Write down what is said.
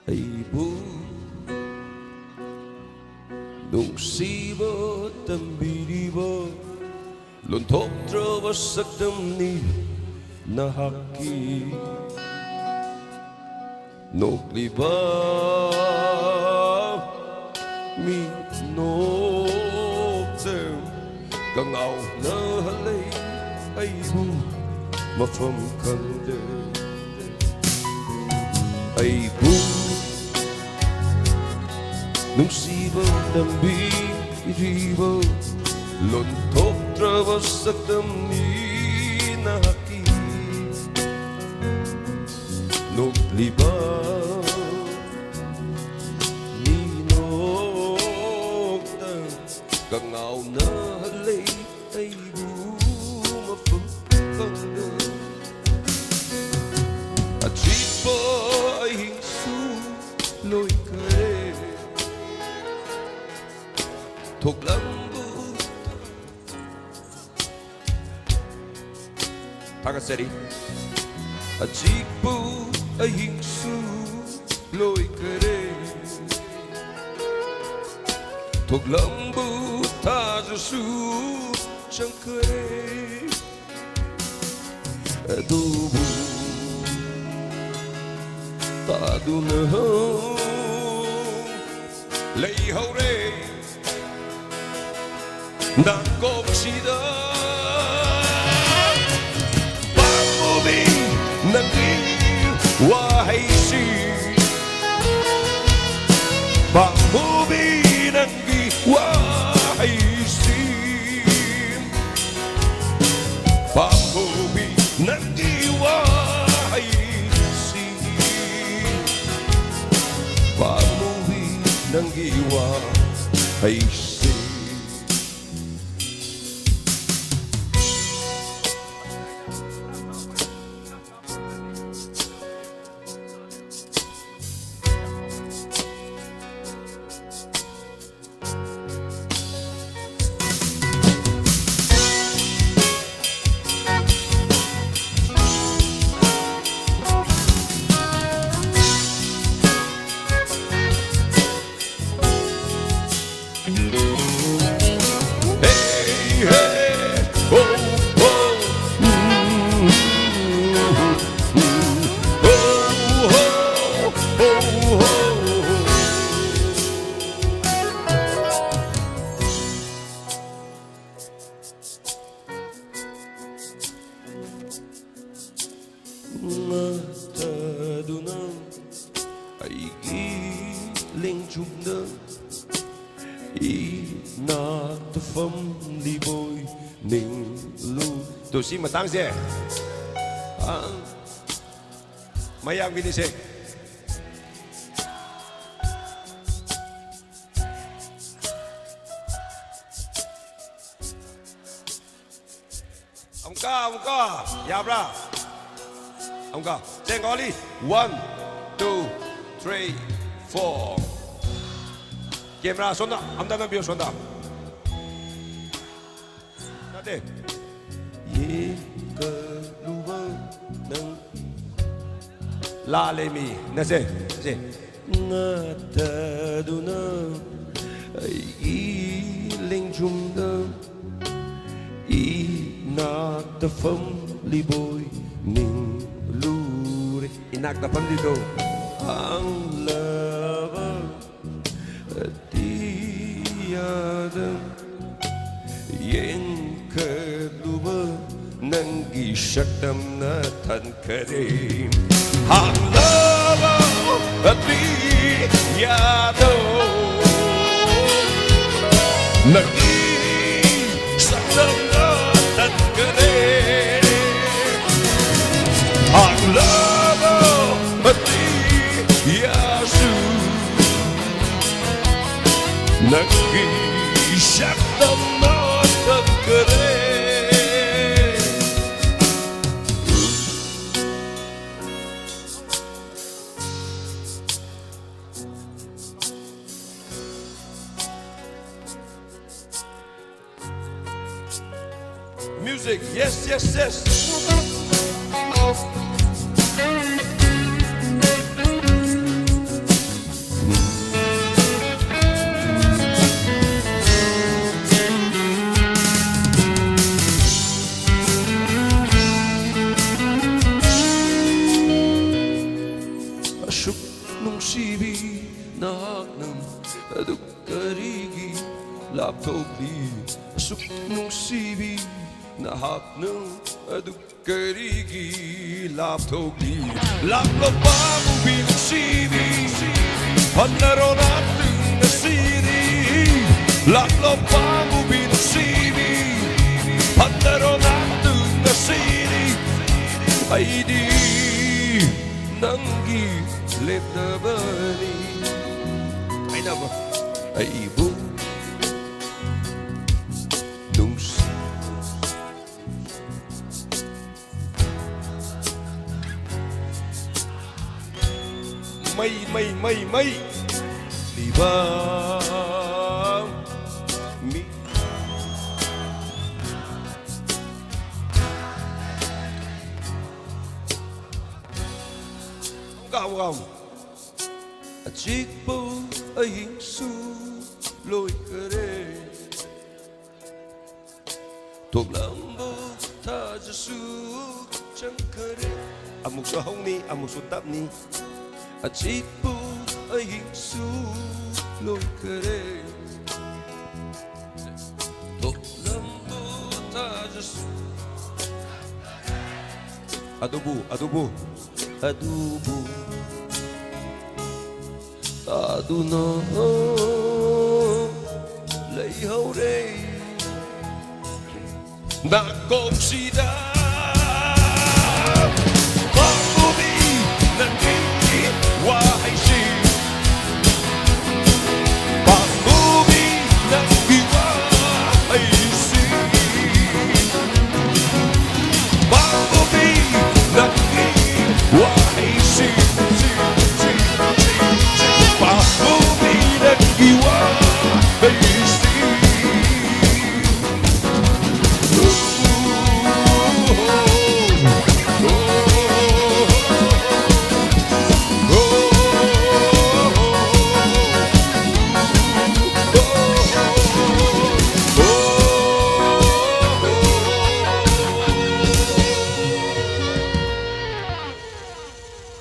Eibu nungsiba tambiriba lonthoktraba saktamni nahaki nokliba mi noktem kangau na halay Eibu mafam kande Eibu nungsiba tambiriba lonthoktraba saktamni nahaki nokliba mi noktem kangau na halay Eibu mafam kande Achipa ay su lôi kare thuộc lâm bu Takaseri Achipa ay su lôi kare thuộc lâm bu ta su chẳng kare tu bu ta du na lấy hậu re đang có chi đó ba mô bi nâng đi qua hay si ba mô bi nâng đi qua hay si ba mô bi nâng đi qua hay nangiwa ay si Mataduna Aigi LINGJEL Inatafam liboy ning lu tu si matang se mayang bini se ông ca ya bra ông ca trên có đi 1 2 3 4 game ra sonda amdan biyo sonda nade ye ka luwa nang la le mi nase se ngata duna ai LINGJEL i nata fam liboy ning lure inakta fam dito ang lava tiada yang kedua nangi saktamna tan karim ang lava tiada nangi saktamna tan karim ang lava tiada nangi saktamna tan karim Music, yes, yes, yes. Asuk nungsibi nahaknang aduk karigi laptopli. Asuk nungsibi nahaknang aduk karigi laptopli. Laplopam binungsibi panaro natin na siri. Laplopam binungsibi panaro natin na siri. Ay di nanggi let na bani. Ay na ba? Eibu nungs may libang mi Gào chiếc bố ấy hình su lôi cơ đê thuộc lắm bố tha cho su chẳng cơ đê một số hông ni một số tắp ni chiếc bố ấy hình su lôi cơ đê thuộc lắm bố tha cho su adubu ta du nó lấy hậu đây đã công si đã bang ubi nan kiki wa hay si bang ubi nan kiki wa hay si bang ubi nan kiki wa